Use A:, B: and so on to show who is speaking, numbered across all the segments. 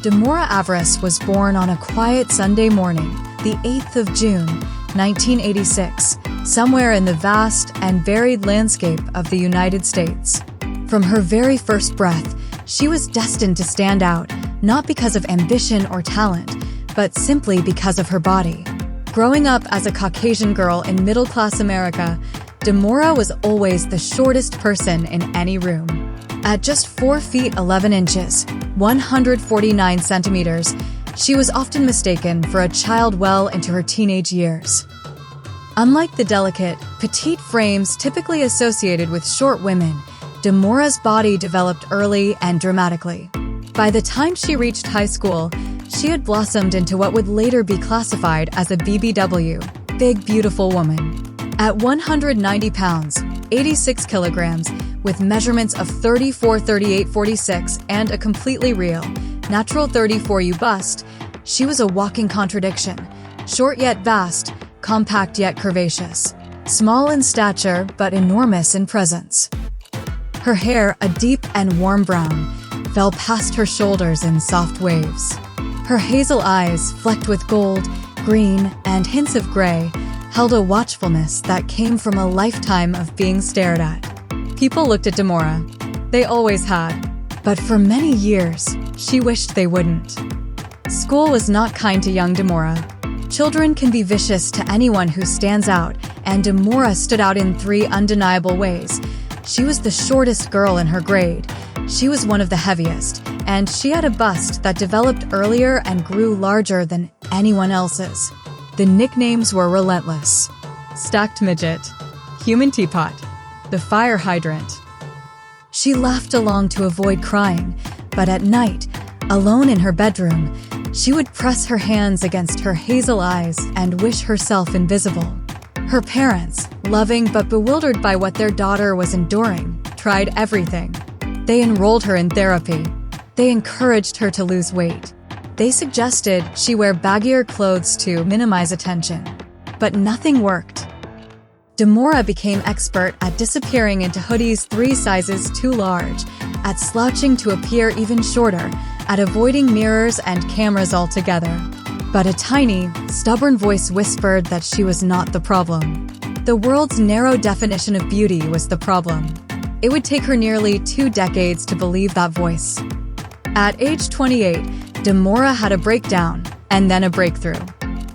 A: Demora Avaress was born on a quiet Sunday morning, the 8th of June, 1986, somewhere in the vast and varied landscape of the United States. From her very first breath, she was destined to stand out, not because of ambition or talent, but simply because of her body. Growing up as a Caucasian girl in middle-class America, Demora was always the shortest person in any room. At just 4 feet 11 inches, 149 centimeters, she was often mistaken for a child well into her teenage years. Unlike the delicate, petite frames typically associated with short women, Demora's body developed early and dramatically. By the time she reached high school, she had blossomed into what would later be classified as a BBW, big beautiful woman. At 190 pounds, 86 kilograms, with measurements of 34, 38, 46, and a completely real, natural 34U bust, she was a walking contradiction. Short yet vast, compact yet curvaceous. Small in stature, but enormous in presence. Her hair, a deep and warm brown, fell past her shoulders in soft waves. Her hazel eyes, flecked with gold, green, and hints of gray, held a watchfulness that came from a lifetime of being stared at. People looked at Demora. They always had. But for many years, she wished they wouldn't. School was not kind to young Demora. Children can be vicious to anyone who stands out, and Demora stood out in 3 undeniable ways. She was the shortest girl in her grade. She was one of the heaviest, and she had a bust that developed earlier and grew larger than anyone else's. The nicknames were relentless. Stacked Midget, Human Teapot, the Fire Hydrant. She laughed along to avoid crying, but at night, alone in her bedroom, she would press her hands against her hazel eyes and wish herself invisible. Her parents, loving but bewildered by what their daughter was enduring, tried everything. They enrolled her in therapy. They encouraged her to lose weight. They suggested she wear baggier clothes to minimize attention. But nothing worked. Demora became expert at disappearing into hoodies 3 sizes too large, at slouching to appear even shorter, at avoiding mirrors and cameras altogether. But a tiny, stubborn voice whispered that she was not the problem. The world's narrow definition of beauty was the problem. It would take her nearly 2 decades to believe that voice. At age 28, Demora had a breakdown, and then a breakthrough.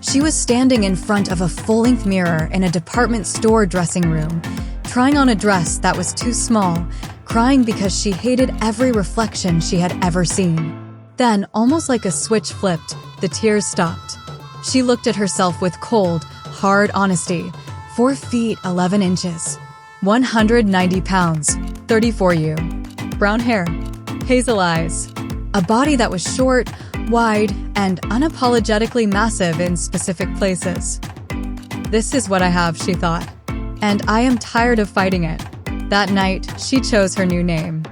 A: She was standing in front of a full-length mirror in a department store dressing room, trying on a dress that was too small, crying because she hated every reflection she had ever seen. Then, almost like a switch flipped, the tears stopped. She looked at herself with cold, hard honesty. 4 feet 11 inches, 190 pounds, 34U. Brown hair, hazel eyes. A body that was short, wide, and unapologetically massive in specific places. This is what I have, she thought. And I am tired of fighting it. That night, she chose her new name.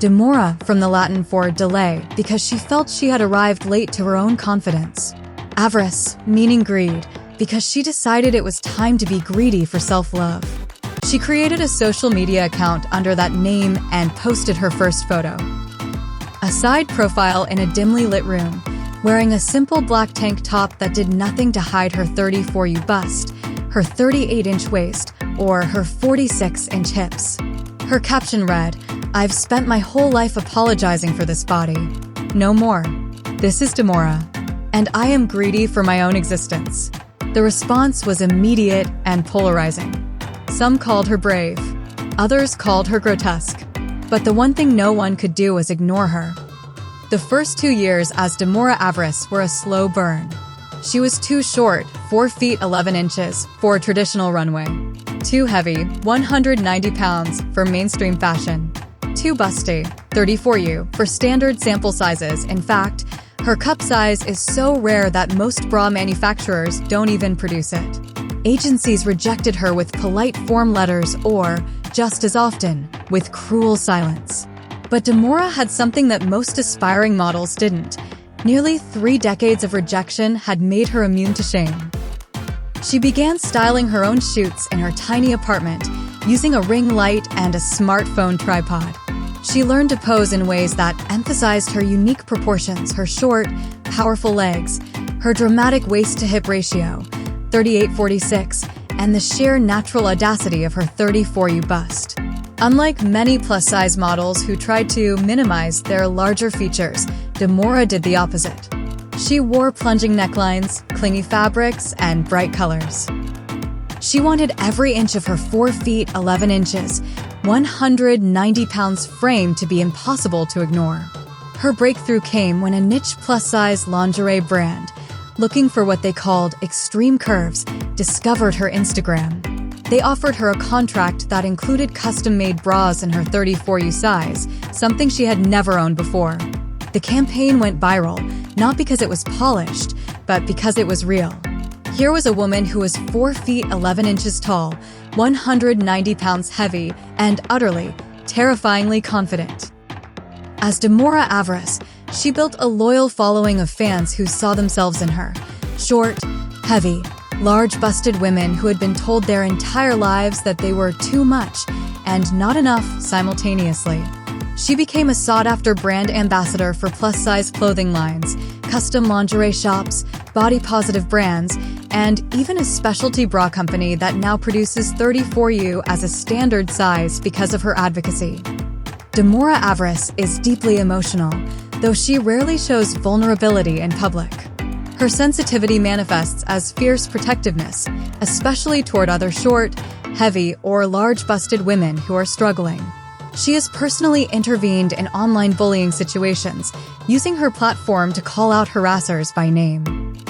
A: Demora, from the Latin for delay, because she felt she had arrived late to her own confidence. Avarice, meaning greed, because she decided it was time to be greedy for self-love. She created a social media account under that name and posted her first photo. A side profile in a dimly lit room, wearing a simple black tank top that did nothing to hide her 34U bust, her 38-inch waist, or her 46-inch hips. Her caption read, "I've spent my whole life apologizing for this body. No more. This is Demora. And I am greedy for my own existence." The response was immediate and polarizing. Some called her brave. Others called her grotesque. But the one thing no one could do was ignore her. The first 2 years as Demora Avaress were a slow burn. She was too short, 4 feet 11 inches, for a traditional runway. Too heavy, 190 pounds, for mainstream fashion. Too busty, 34U, for standard sample sizes. In fact, her cup size is so rare that most bra manufacturers don't even produce it. Agencies rejected her with polite form letters or, just as often, with cruel silence. But Demora had something that most aspiring models didn't. Nearly 3 decades of rejection had made her immune to shame. She began styling her own shoots in her tiny apartment, using a ring light and a smartphone tripod. She learned to pose in ways that emphasized her unique proportions, her short, powerful legs, her dramatic waist-to-hip ratio, 38-46, and the sheer natural audacity of her 34U bust. Unlike many plus-size models who tried to minimize their larger features, Demora did the opposite. She wore plunging necklines, clingy fabrics, and bright colors. She wanted every inch of her 4 feet 11 inches, 190 pounds frame to be impossible to ignore. Her breakthrough came when a niche plus-size lingerie brand, looking for what they called extreme curves, discovered her Instagram. They offered her a contract that included custom-made bras in her 34U size, something she had never owned before. The campaign went viral, not because it was polished, but because it was real. Here was a woman who was 4 feet 11 inches tall, 190 pounds heavy, and utterly, terrifyingly confident. As Demora Avaress, she built a loyal following of fans who saw themselves in her. Short, heavy, large-busted women who had been told their entire lives that they were too much and not enough simultaneously. She became a sought-after brand ambassador for plus-size clothing lines, custom lingerie shops, body-positive brands, and even a specialty bra company that now produces 34U as a standard size because of her advocacy. Demora Avaress is deeply emotional, though she rarely shows vulnerability in public. Her sensitivity manifests as fierce protectiveness, especially toward other short, heavy, or large-busted women who are struggling. She has personally intervened in online bullying situations, using her platform to call out harassers by name.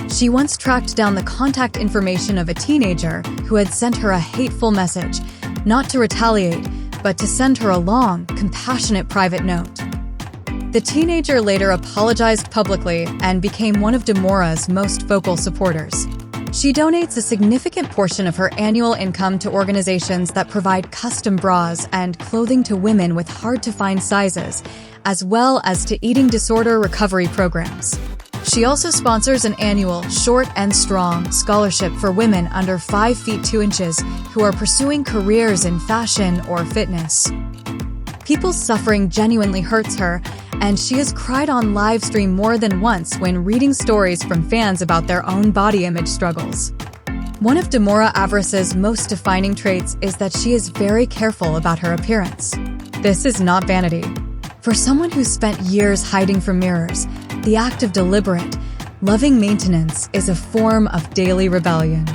A: She once tracked down the contact information of a teenager who had sent her a hateful message, not to retaliate, but to send her a long, compassionate private note. The teenager later apologized publicly and became one of Demora's most vocal supporters. She donates a significant portion of her annual income to organizations that provide custom bras and clothing to women with hard-to-find sizes, as well as to eating disorder recovery programs. She also sponsors an annual Short and Strong scholarship for women under 5 feet 2 inches who are pursuing careers in fashion or fitness. People's suffering genuinely hurts her, and she has cried on livestream more than once when reading stories from fans about their own body image struggles. One of Demora Avaress's most defining traits is that she is very careful about her appearance. This is not vanity. For someone who spent years hiding from mirrors, the act of deliberate, loving maintenance is a form of daily rebellion.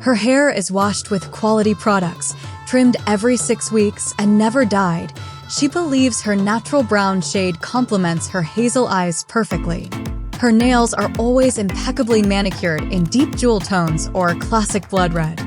A: Her hair is washed with quality products, trimmed every 6 weeks, and never dyed. She believes her natural brown shade complements her hazel eyes perfectly. Her nails are always impeccably manicured in deep jewel tones or classic blood red.